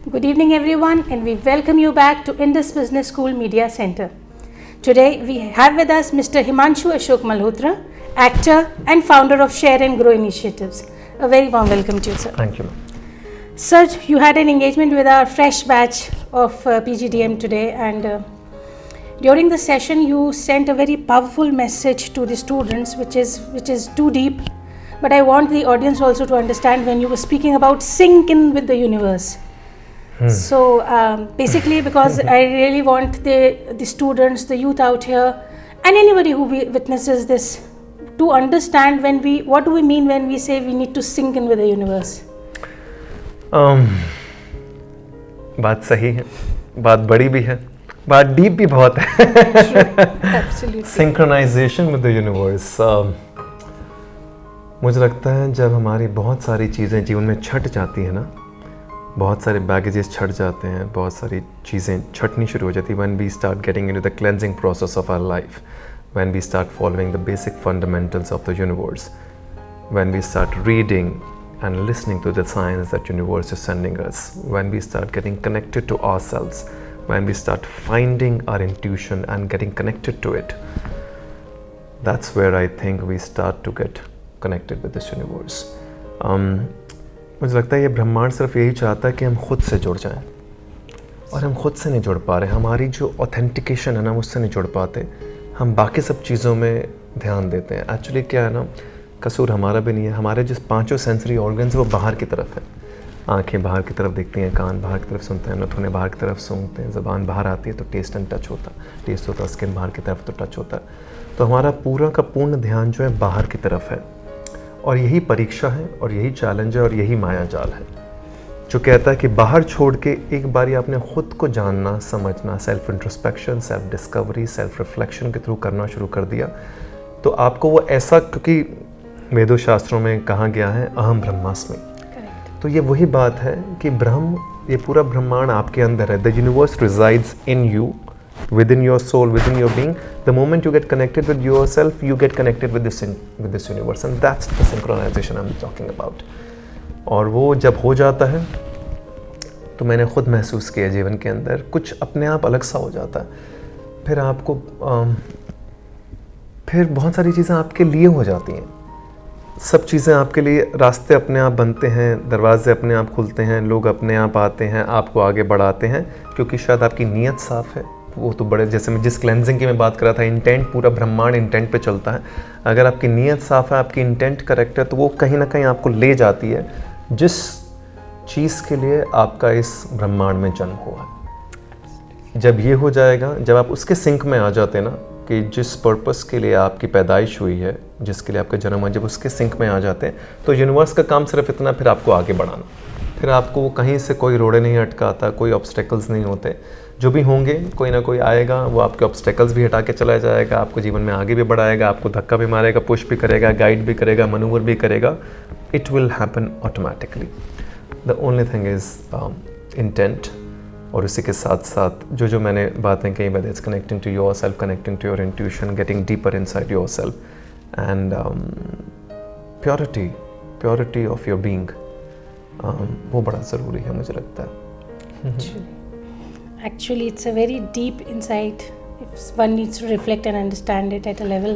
Good evening everyone, and we welcome you back to Indus Business School Media Center. Today we have with us Mr. Himanshu Ashok Malhotra, actor and founder of Share and Grow Initiatives. A very warm welcome to you, sir. Thank you. Sir, you had an engagement with our fresh batch of PGDM today, and during the session you sent a very powerful message to the students which is too deep, but I want the audience also to understand when you were speaking about sync in with the universe. So basically, because I really want the students, the youth out here, and anybody who witnesses this to understand what do we mean when we say we need to sync in with the universe. बात सही है, बात बड़ी भी है, बात deep भी बहुत है. Absolutely. Synchronization with the universe. मुझे लगता है जब हमारी बहुत सारी चीज़ें जीवन में छट जाती है ना, बहुत सारे बैगेजेस छट जाते हैं, बहुत सारी चीज़ें छटनी शुरू हो जाती है. when we start getting into the cleansing process of our life, when we start following the basic fundamentals of the universe, when we start reading and listening to the signs that universe is sending us, when we start getting connected to ourselves, when we start finding our intuition and getting connected to it, that's where I think we start to get connected with this universe. मुझे लगता है ये ब्रह्मांड सिर्फ यही चाहता है कि हम खुद से जुड़ जाएं, और हम खुद से नहीं जुड़ पा रहे. हमारी जो ऑथेंटिकेशन है ना, उससे नहीं जुड़ पाते. हम बाकी सब चीज़ों में ध्यान देते हैं. एक्चुअली क्या है ना, कसूर हमारा भी नहीं है. हमारे जिस पांचों सेंसरी ऑर्गन्स वो बाहर की तरफ है. आंखें बाहर की तरफ देखती हैं, कान बाहर की तरफ सुनते हैं, नथुने बाहर की तरफ सूंघते हैं, ज़बान बाहर आती है तो टेस्ट एंड टच होता है, टेस्ट होता है, स्किन बाहर की तरफ तो टच होता है. तो हमारा पूरा का पूर्ण ध्यान जो है बाहर की तरफ है, और यही परीक्षा है, और यही चैलेंज है, और यही माया जाल है जो कहता है कि बाहर छोड़ के एक बारी आपने खुद को जानना, समझना, self introspection, self discovery, self reflection के थ्रू करना शुरू कर दिया, तो आपको वो ऐसा, क्योंकि वेदों शास्त्रों में कहा गया है अहम ब्रह्मास्मि. तो ये वही बात है कि ब्रह्म, ये पूरा ब्रह्मांड आपके अंदर है. The universe resides in you, within your soul, within your being. The moment you get connected with yourself, you get connected with this universe, and that's the synchronization I'm talking about. और वो जब हो जाता है तो मैंने खुद महसूस किया जीवन के अंदर कुछ अपने आप अलग सा हो जाता है. फिर आपको फिर बहुत सारी चीज़ें आपके लिए हो जाती हैं. सब चीज़ें आपके लिए, रास्ते अपने आप बनते हैं, दरवाजे अपने आप खुलते हैं, लोग अपने आप आते हैं, आपको आगे बढ़ाते हैं, क्योंकि शायद आपकी नीयत साफ़ है. वो तो बड़े, जैसे मैं जिस क्लेंजिंग की मैं बात कर रहा था, इंटेंट, पूरा ब्रह्मांड इंटेंट पे चलता है. अगर आपकी नीयत साफ़ है, आपकी इंटेंट करेक्ट है, तो वो कहीं ना कहीं आपको ले जाती है जिस चीज़ के लिए आपका इस ब्रह्मांड में जन्म हुआ है. जब ये हो जाएगा, जब आप उसके सिंक में आ जाते हैं ना, कि जिस पर्पस के लिए आपकी पैदाइश हुई है, जिसके लिए आपका जन्म हुआ, जब उसके सिंक में आ जाते हैं, तो यूनिवर्स का काम सिर्फ इतना, फिर आपको आगे बढ़ाना. फिर आपको कहीं से कोई रोड़े नहीं अटकाता, कोई ऑब्स्टेकल्स नहीं होते. जो भी होंगे, कोई ना कोई आएगा, वो आपके ऑब्स्टेकल्स भी हटा के चला जाएगा, आपको जीवन में आगे भी बढ़ाएगा, आपको धक्का भी मारेगा, पुश भी करेगा, गाइड भी करेगा, मनूवर भी करेगा. It will happen automatically. The only thing is intent. और उसी के साथ साथ जो मैंने बातें कही, whether it's connecting to yourself, connecting to your intuition, getting deeper inside yourself, and purity of your being, वो बड़ा ज़रूरी है मुझे लगता है. Actually, it's a very deep insight. If one needs to reflect and understand it at a level.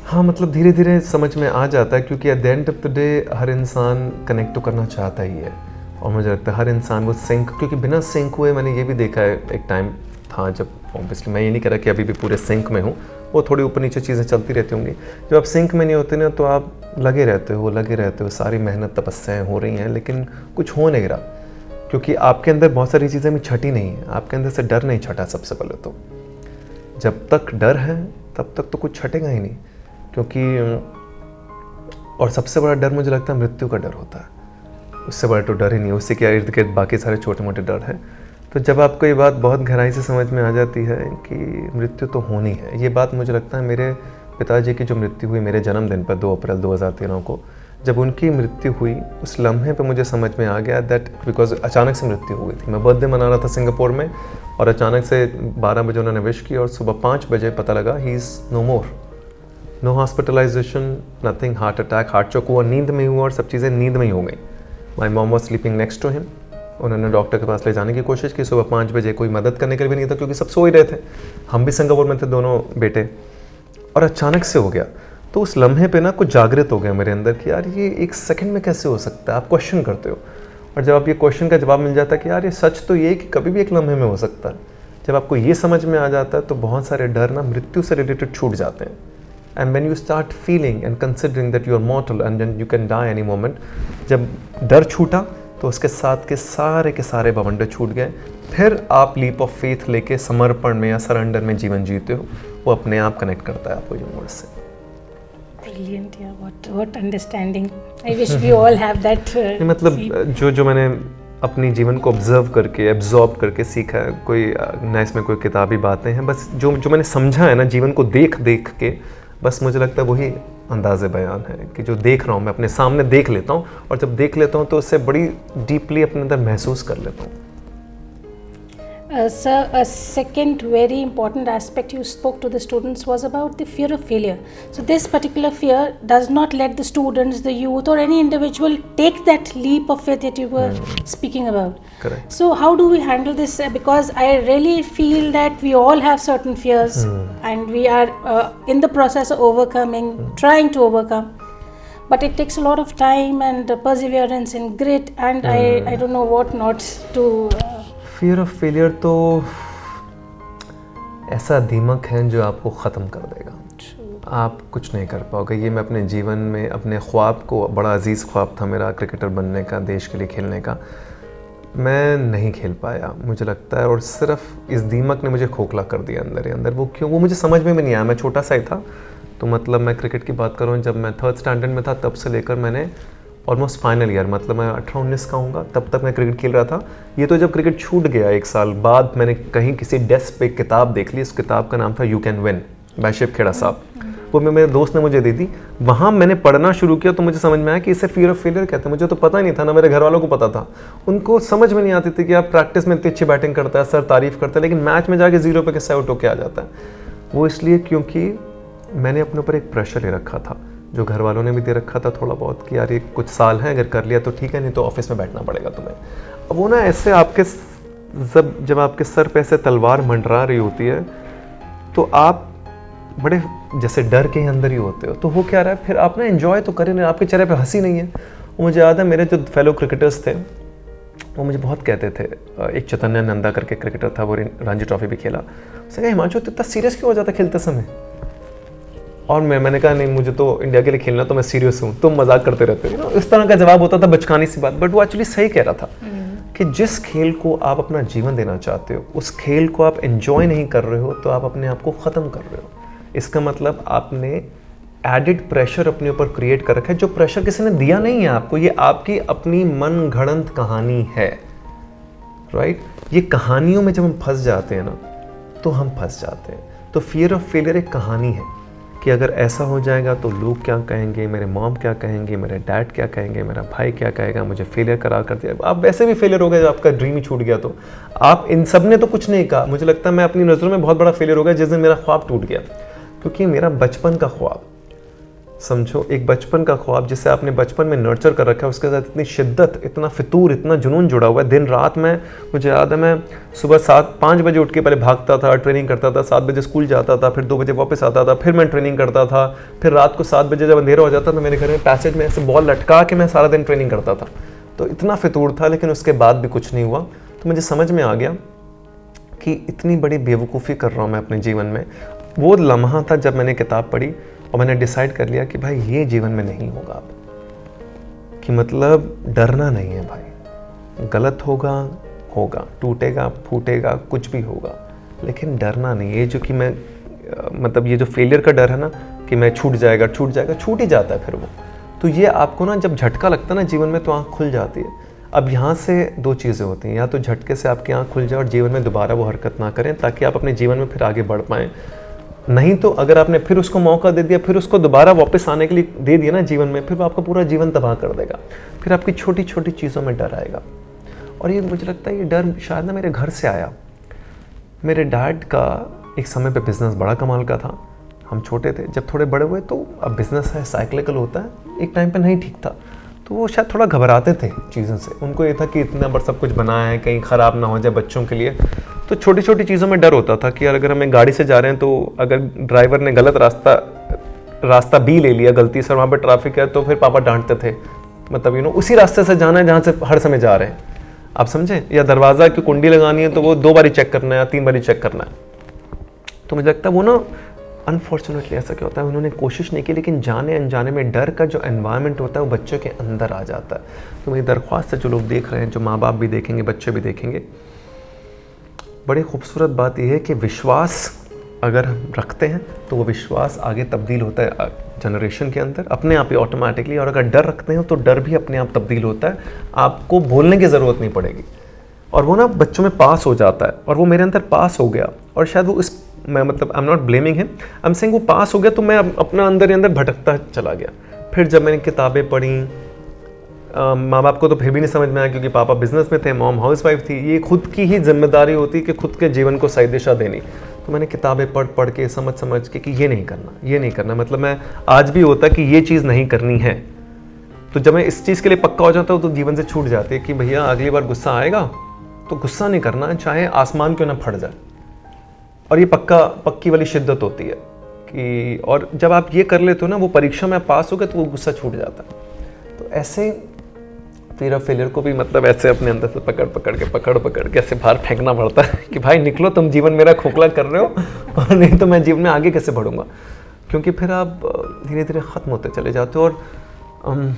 हाँ, मतलब धीरे धीरे समझ में आ जाता है, क्योंकि at the end of the day हर इंसान कनेक्ट तो करना चाहता ही है. और मुझे लगता है हर इंसान वो सिंक, क्योंकि बिना सिंक हुए, मैंने ये भी देखा है, एक टाइम था जब, ऑब्वियसली मैं ये नहीं कह रहा कि अभी भी पूरे सिंक में हूँ, वो थोड़ी ऊपर नीचे चीज़ें चलती रहती होंगी. जब आप सिंक में नहीं होते ना, तो आप लगे रहते हो, सारी मेहनत तपस्याएँ हो रही हैं, लेकिन कुछ हो नहीं रहा, क्योंकि आपके अंदर बहुत सारी चीज़ें भी छटी नहीं है. आपके अंदर से डर नहीं छटा. सबसे पहले तो जब तक डर है तब तक तो कुछ छटेगा ही नहीं, क्योंकि, और सबसे बड़ा डर मुझे लगता है मृत्यु का डर होता है. उससे बड़ा तो डर ही नहीं. उससे क्या इर्द गिर्द बाकी सारे छोटे मोटे डर हैं. तो जब आपको ये बात बहुत गहराई से समझ में आ जाती है कि मृत्यु तो होनी है. ये बात मुझे लगता है मेरे पिताजी की जो मृत्यु हुई मेरे जन्मदिन पर 2 अप्रैल 2013 को, जब उनकी मृत्यु हुई, उस लम्हे पे मुझे समझ में आ गया दैट, बिकॉज अचानक से मृत्यु हो गई थी. मैं बर्थडे मना रहा था सिंगापुर में, और अचानक से 12 बजे उन्होंने विश की, और सुबह 5 बजे पता लगा ही is no more. No hospitalization, nothing, heart attack, heart choke हुआ, नींद में हुआ, और सब चीज़ें नींद में ही हो गई. My mom was sleeping next to him, उन्होंने डॉक्टर के पास ले जाने की कोशिश की, सुबह 5 बजे कोई मदद करने के लिए भी नहीं था क्योंकि सब सो ही रहे थे। हम भी सिंगापुर में थे दोनों बेटे, और अचानक से हो गया। तो उस लम्हे पे ना कुछ जागृत हो गया मेरे अंदर कि यार ये 1 सेकंड में कैसे हो सकता है। आप क्वेश्चन करते हो, और जब आप ये क्वेश्चन का जवाब मिल जाता है कि यार ये सच तो ये है कि कभी भी 1 लम्हे में हो सकता है, जब आपको ये समझ में आ जाता है तो बहुत सारे डर ना मृत्यु से रिलेटेड छूट जाते हैं। And when you start feeling and considering that you are mortal and then you can die any moment, जब डर छूटा तो उसके साथ के सारे बवंडर छूट गए। फिर आप लीप ऑफ फेथ लेके समर्पण में या सरेंडर में जीवन जीते हो, वो अपने आप कनेक्ट करता है आपको यूनिवर्स से। Brilliant, yeah. What understanding. I wish we all have that. मतलब जो मैंने अपनी जीवन को ऑब्जर्व करके एब्जॉर्ब करके सीखा है, कोई ना इसमें कोई किताबी बातें हैं, बस जो मैंने समझा है ना जीवन को देख के, बस मुझे लगता है वही अंदाज़े बयान है कि जो देख रहा हूँ मैं अपने सामने देख लेता हूँ, और जब देख लेता हूँ तो उससे बड़ी डीपली अपने अंदर महसूस कर लेता हूँ। Sir, a second very important aspect you spoke to the students was about the fear of failure. So this particular fear does not let the students, the youth or any individual take that leap of faith that you were speaking about. Correct. So how do we handle this? Because I really feel that we all have certain fears and we are in the process of overcoming, trying to overcome. But it takes a lot of time and perseverance and grit and I don't know what not to... fear of failure तो ऐसा दीमक है जो आपको ख़त्म कर देगा। आप कुछ नहीं कर पाओगे। ये मैं अपने जीवन में अपने ख्वाब को, बड़ा अजीज़ ख्वाब था मेरा क्रिकेटर बनने का, देश के लिए खेलने का, मैं नहीं खेल पाया मुझे लगता है, और सिर्फ इस दीमक ने मुझे खोखला कर दिया अंदर ही अंदर। वो क्यों, वो मुझे समझ में भी नहीं आया। मैं छोटा सा ही था, तो मतलब मैं क्रिकेट की बात करूँ, जब मैं 3rd स्टैंडर्ड में था तब से लेकर मैंने ऑलमोस्ट फाइनल ईयर, मतलब मैं 18-19 का हूँगा, तब तक मैं क्रिकेट खेल रहा था। ये तो जब क्रिकेट छूट गया 1 साल बाद, मैंने कहीं किसी डेस्क पे एक किताब देख ली, उस किताब का नाम था you can win by Shiv Khera साहब। वो मेरे दोस्त ने मुझे दे दी। वहाँ मैंने पढ़ना शुरू किया तो मुझे समझ में आया कि इसे फियर ऑफ फेलियर कहते हैं। मुझे तो पता ही नहीं था, ना मेरे घर वालों को पता था। उनको समझ में नहीं आती थी कि आप प्रैक्टिस में इतनी अच्छी बैटिंग करता है, सर तारीफ करता है, लेकिन मैच में जाके 0 पे कैसे आउट होके आ जाता है। वो इसलिए क्योंकि मैंने अपने ऊपर एक प्रेशर ले रखा था, जो घर वालों ने भी दे रखा था थोड़ा बहुत, कि यार ये कुछ साल है, अगर कर लिया तो ठीक है, नहीं तो ऑफिस में बैठना पड़ेगा तुम्हें। अब वो ना ऐसे आपके जब आपके सर पे ऐसे तलवार मंडरा रही होती है तो आप बड़े जैसे डर के अंदर ही होते हो। तो हो क्या रहा है, फिर आप ना एंजॉय तो करें ना, आपके चेहरे पे हंसी नहीं है। वो मुझे याद है, मेरे जो फेलो क्रिकेटर्स थे वो मुझे बहुत कहते थे। एक चैतन्य नंदा करके क्रिकेटर था, वो रणजी ट्रॉफी भी खेला। उसने कहा हिमांशु तो इतना सीरियस क्यों हो जाता खेलते समय? और मैंने कहा नहीं, मुझे तो इंडिया के लिए खेलना, तो मैं सीरियस हूँ, तुम मजाक करते रहते हो। इस तरह का जवाब होता था, बचकानी सी बात। बट वो एक्चुअली सही कह रहा था कि जिस खेल को आप अपना जीवन देना चाहते हो, उस खेल को आप एंजॉय नहीं कर रहे हो तो आप अपने आप को ख़त्म कर रहे हो। इसका मतलब आपने एडिड प्रेशर अपने ऊपर क्रिएट कर रखा है, जो प्रेशर किसी ने दिया नहीं है आपको। ये आपकी अपनी मन घड़ंत कहानी है, राइट? ये कहानियों में जब हम फंस जाते हैं ना, तो हम फंस जाते हैं। तो फियर ऑफ फेलियर एक कहानी है कि अगर ऐसा हो जाएगा तो लोग क्या कहेंगे, मेरे मॉम क्या कहेंगे, मेरे डैड क्या कहेंगे, मेरा भाई क्या कहेगा, मुझे फेलियर करार कर दिया। आप वैसे भी फेलियर हो गए, आपका ड्रीम ही छूट गया। तो आप इन सब ने तो कुछ नहीं कहा। मुझे लगता है मैं अपनी नज़रों में बहुत बड़ा फेलियर हो गया जिस दिन मेरा ख्वाब टूट गया, क्योंकि मेरा बचपन का ख्वाब, समझो एक बचपन का ख्वाब जिसे आपने बचपन में नर्चर कर रखा है, उसके साथ इतनी शिद्दत, इतना फितूर, इतना जुनून जुड़ा हुआ है। दिन रात में मुझे याद है, मैं सुबह 5 बजे उठ के पहले भागता था, ट्रेनिंग करता था, 7 बजे स्कूल जाता था, फिर 2 बजे वापस आता था, फिर मैं ट्रेनिंग करता था, फिर रात को 7 बजे जब अंधेरा हो जाता था, मेरे घर में पैसेज में ऐसे बॉल लटका के मैं सारा दिन ट्रेनिंग करता था। तो इतना फितूर था, लेकिन उसके बाद भी कुछ नहीं हुआ। तो मुझे समझ में आ गया कि इतनी बड़ी बेवकूफ़ी कर रहा हूँ मैं अपने जीवन में। वो लम्हा था जब मैंने किताब पढ़ी और मैंने डिसाइड कर लिया कि भाई ये जीवन में नहीं होगा अब, कि मतलब डरना नहीं है भाई। गलत होगा, टूटेगा, फूटेगा, कुछ भी होगा, लेकिन डरना नहीं। ये जो कि मैं मतलब ये जो फेलियर का डर है ना, कि मैं छूट जाएगा, छूट ही जाता है फिर वो। तो ये आपको ना जब झटका लगता है ना जीवन में, तो आँख खुल जाती है। अब यहाँ से 2 चीज़ें होती हैं, या तो झटके से आपकी आँख खुल जाए और जीवन में दोबारा वो हरकत ना करें, ताकि आप अपने जीवन में फिर आगे बढ़ पाएँ। नहीं तो अगर आपने फिर उसको मौका दे दिया, फिर उसको दोबारा वापस आने के लिए दे दिया ना जीवन में, फिर वो आपका पूरा जीवन तबाह कर देगा। फिर आपकी छोटी छोटी चीज़ों में डर आएगा। और ये मुझे लगता है ये डर शायद ना मेरे घर से आया। मेरे डैड का एक समय पे बिज़नेस बड़ा कमाल का था, हम छोटे थे। जब थोड़े बड़े हुए तो अब बिज़नेस है, साइक्लिकल होता है, एक टाइम पे नहीं ठीक था। तो वो शायद थोड़ा घबराते थे चीज़ों से। उनको ये था कि इतना बड़ा सब कुछ बनाया है, कहीं ख़राब ना हो जाए बच्चों के लिए। तो छोटी छोटी चीज़ों में डर होता था कि यार अगर हमें गाड़ी से जा रहे हैं तो अगर ड्राइवर ने गलत रास्ता भी ले लिया गलती से, वहाँ पर ट्रैफिक है, तो फिर पापा डांटते थे, मतलब उसी रास्ते से जाना है जहाँ से हर समय जा रहे हैं, आप समझे। या दरवाज़ा की कुंडी लगानी है तो वो 2 बारी चेक करना है या 3 बारी चेक करना है। तो मुझे लगता है वो ना अनफॉर्चुनेटली ऐसा क्या होता है, उन्होंने कोशिश नहीं की, लेकिन जाने अनजाने में डर का जो एनवायरनमेंट होता है वो बच्चों के अंदर आ जाता है। तो मेरी दरख्वास्त है, जो लोग देख रहे हैं, जो माँ बाप भी देखेंगे, बच्चे भी देखेंगे, बड़ी खूबसूरत बात यह है कि विश्वास अगर हम रखते हैं तो वो विश्वास आगे तब्दील होता है जनरेशन के अंदर अपने आप ही ऑटोमेटिकली। और अगर डर रखते हैं तो डर भी अपने आप तब्दील होता है, आपको बोलने की ज़रूरत नहीं पड़ेगी, और वो ना बच्चों में पास हो जाता है। और वो मेरे अंदर पास हो गया, और शायद वो मैं मतलब I am not blaming him, I am saying वो पास हो गया तो मैं अपना अंदर ही अंदर भटकता चला गया। फिर जब मैंने किताबें पढ़ी, माँ बाप को तो फिर भी नहीं समझ में आया क्योंकि पापा बिजनेस में थे, मॉम हाउसवाइफ थी। ये खुद की ही जिम्मेदारी होती कि खुद के जीवन को सही दिशा देनी। तो मैंने किताबें पढ़ के समझ के कि ये नहीं करना, मतलब मैं आज भी होता कि ये चीज़ नहीं करनी है। तो जब मैं इस चीज़ के लिए पक्का हो जाता हूँ तो जीवन से छूट जाती है कि भैया अगली बार गुस्सा आएगा तो गुस्सा नहीं करना, चाहे आसमान क्यों ना फट जाए। और ये पक्की वाली शिद्दत होती है कि, और जब आप ये कर लेते हो ना, वो परीक्षा में पास हो गए तो वो गुस्सा छूट जाता है। तो ऐसे फियर ऑफ फेलियर को भी मतलब ऐसे अपने अंदर से पकड़ के ऐसे बाहर फेंकना पड़ता है कि भाई निकलो, तुम जीवन मेरा खोखला कर रहे हो, और नहीं तो मैं जीवन में आगे कैसे बढ़ूंगा। क्योंकि फिर आप धीरे धीरे ख़त्म होते चले जाते हो, और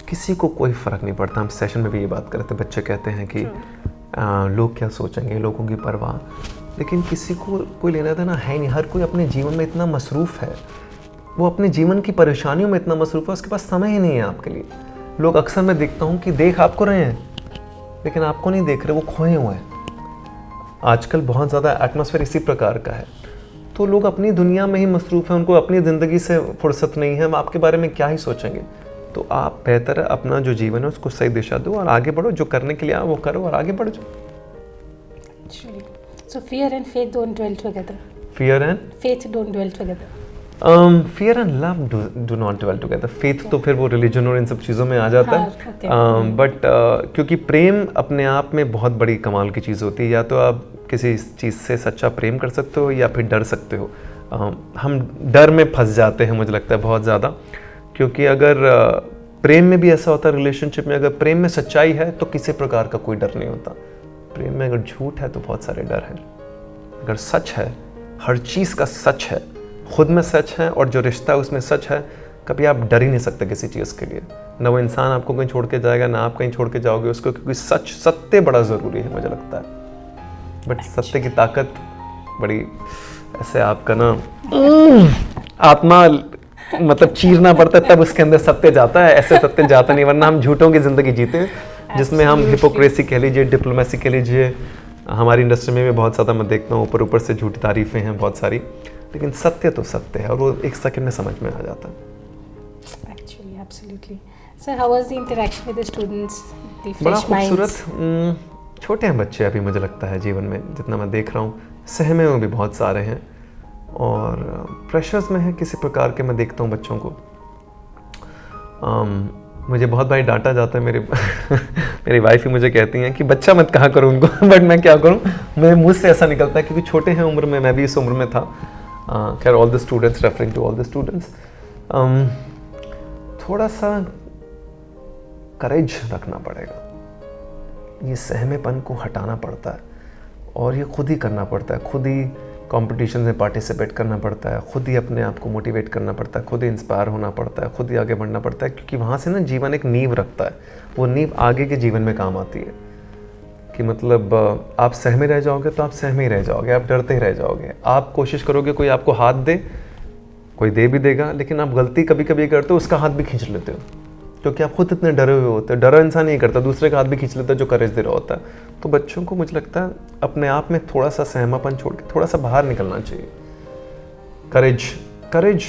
किसी को कोई फ़र्क नहीं पड़ता। हम सेशन में भी ये बात करते, बच्चे कहते हैं कि लोग क्या सोचेंगे, लोगों की परवाह, लेकिन किसी को कोई लेना देना है नहीं। हर कोई अपने जीवन में इतना मसरूफ़ है, वो अपने जीवन की परेशानियों में इतना मसरूफ़ है, उसके पास समय ही नहीं है आपके लिए। लोग अक्सर मैं देखता हूँ कि देख आपको रहे हैं लेकिन आपको नहीं देख रहे, वो खोए हुए हैं। आजकल बहुत ज़्यादा एटमॉस्फेयर इसी प्रकार का है, तो लोग अपनी दुनिया में ही मसरूफ़ हैं, उनको अपनी ज़िंदगी से फुर्सत नहीं है, हम आपके बारे में क्या ही सोचेंगे। तो आप बेहतर अपना जो जीवन है उसको सही दिशा दो और आगे बढ़ो, जो करने के लिए आओ वो करो और आगे बढ़ जाओ। So fear and faith don't dwell together. Fear and faith don't dwell together. Fear and love do not dwell together. Faith तो फिर वो रिलीजन और इन सब चीज़ों में आ जाता है। बट क्योंकि प्रेम अपने आप में बहुत बड़ी कमाल की चीज़ होती है। या तो आप किसी चीज़ से सच्चा प्रेम कर सकते हो या फिर डर सकते हो। हम डर में फंस जाते हैं मुझे लगता है बहुत ज़्यादा, क्योंकि अगर प्रेम में भी ऐसा होता है, रिलेशनशिप में अगर प्रेम में सच्चाई है तो किसी प्रकार का कोई डर नहीं होता। प्रेम में अगर झूठ है तो बहुत सारे डर हैं। अगर सच है, हर चीज़ का सच है, खुद में सच है और जो रिश्ता है उसमें सच है, कभी आप डर ही नहीं सकते किसी चीज़ के लिए। ना वो इंसान आपको कहीं छोड़ के जाएगा, ना आप कहीं छोड़ के जाओगे उसको, क्योंकि सत्य बड़ा ज़रूरी है मुझे लगता है। बट सत्य की ताकत बड़ी ऐसे आपका ना आत्मा मतलब चीरना पड़ता है तब उसके अंदर सत्य जाता है, ऐसे सत्य जाता नहीं, वरना हम झूठों की ज़िंदगी जीते हैं जिसमें हम हिपोक्रेसी कह लीजिए, डिप्लोमेसी कह लीजिए। हमारी इंडस्ट्री में भी बहुत ज़्यादा मैं देखता हूँ ऊपर से झूठी तारीफ़ें हैं बहुत सारी, लेकिन सत्य तो सत्य है और वो एक सेकंड में समझ में आ जाता है। Actually, absolutely. So how was the interaction with the students? The बड़ा fresh minds? खूबसूरत। छोटे हैं बच्चे अभी मुझे लगता है जीवन में, जितना मैं देख रहा हूँ सहमे हुए भी बहुत सारे हैं और प्रेशर्स में है किसी प्रकार के। मैं देखता हूँ बच्चों को, मुझे बहुत बार डांटा जाता है। मेरी वाइफ ही मुझे कहती हैं कि बच्चा मत कहा करो उनको बट मैं क्या करूँ, मेरे मुँह से ऐसा निकलता है क्योंकि छोटे हैं उम्र में, मैं भी इस उम्र में था। खैर all the students, referring to all the students, थोड़ा सा करेज रखना पड़ेगा। ये सहमेपन को हटाना पड़ता है और ये खुद ही करना पड़ता है। खुद ही कॉम्पिटिशन में पार्टिसिपेट करना पड़ता है, खुद ही अपने आप को मोटिवेट करना पड़ता है, खुद ही इंस्पायर होना पड़ता है, खुद ही आगे बढ़ना पड़ता है, क्योंकि वहाँ से ना जीवन एक नींव रखता है। वो नींव आगे के जीवन में काम आती है कि मतलब आप सहमे रह जाओगे तो आप सहमे ही रह जाओगे, आप डरते ही रह जाओगे। आप कोशिश करोगे कोई आपको हाथ दे, कोई दे भी देगा, लेकिन आप गलती कभी कभी करते हो उसका हाथ भी खींच लेते हो क्योंकि आप खुद इतने डरे हुए होते हैं। डरा इंसान नहीं करता, दूसरे का हाथ भी खींच लेता है जो करेज दे रहा होता है। तो बच्चों को मुझे लगता है अपने आप में थोड़ा सा सहमापन छोड़ के थोड़ा सा बाहर निकलना चाहिए। करेज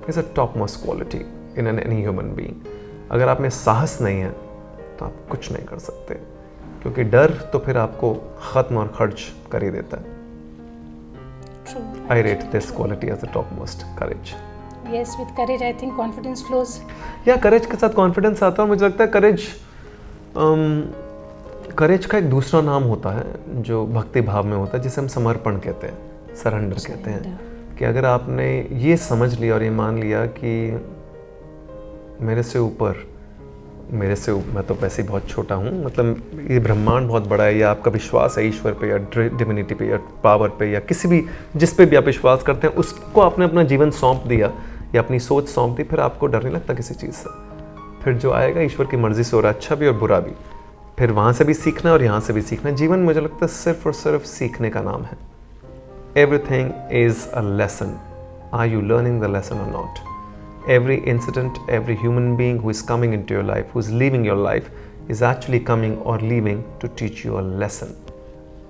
is a top most quality in any human being. अगर आप में साहस नहीं है तो आप कुछ नहीं कर सकते, क्योंकि डर तो फिर आपको ख़त्म और खर्च कर ही देता है। I rate this quality as a top most, courage. Yes, with courage, I think confidence flows. या करेज के साथ कॉन्फिडेंस आता है। मुझे लगता है करेज का एक दूसरा नाम होता है जो भक्ति भाव में होता है, जिसे हम समर्पण कहते हैं, सरेंडर कहते हैं। कि अगर आपने ये समझ लिया और ये मान लिया कि मेरे से ऊपर, मैं तो वैसे ही बहुत छोटा हूँ, मतलब ये ब्रह्मांड बहुत बड़ा है, या आपका विश्वास है ईश्वर पे या डिविनिटी पे या पावर पे या किसी भी, जिस पे भी आप विश्वास करते हैं, उसको आपने अपना जीवन सौंप दिया या अपनी सोच सौंप दी, फिर आपको डर नहीं लगता किसी चीज़ से। फिर जो आएगा ईश्वर की मर्जी से हो रहा, अच्छा भी और बुरा भी, फिर वहाँ से भी सीखना और यहाँ से भी सीखना। जीवन मुझे लगता है सिर्फ और सिर्फ सीखने का नाम है। Everything is a lesson. Are you learning the lesson or not? Every incident, every human being who is coming into your life, who is leaving your life, is actually coming or leaving to teach you a lesson.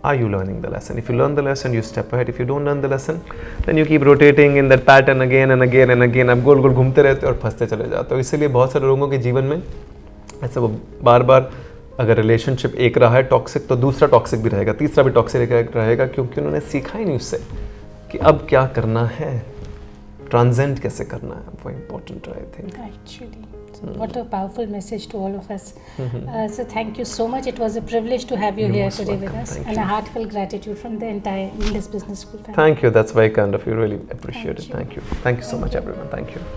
Are you learning the lesson? If you learn the lesson, you step ahead. If you don't learn the lesson, then you keep rotating in that pattern again and again and again. आप गोल गोल घूमते रहते हो और फंसते चले जाते हो। इसीलिए बहुत सारे लोगों के जीवन में ऐसा वो बार बार, अगर रिलेशनशिप एक रहा है टॉक्सिक, तो दूसरा टॉक्सिक भी रहेगा, तीसरा भी टॉक्सिक रहेगा, क्योंकि उन्होंने सीखा ही नहीं उससे कि अब क्या करना है, ट्रांसेंड कैसे करना है। वो इम्पोर्टेंट है, I think. Actually, what a powerful message to all of us. So thank you so much. It was a privilege to have you here today with us, and a heartfelt gratitude from the entire Indus Business School family. Thank you. That's very kind of you. Really appreciate it. Thank you. Thank you so much, everyone. Thank you.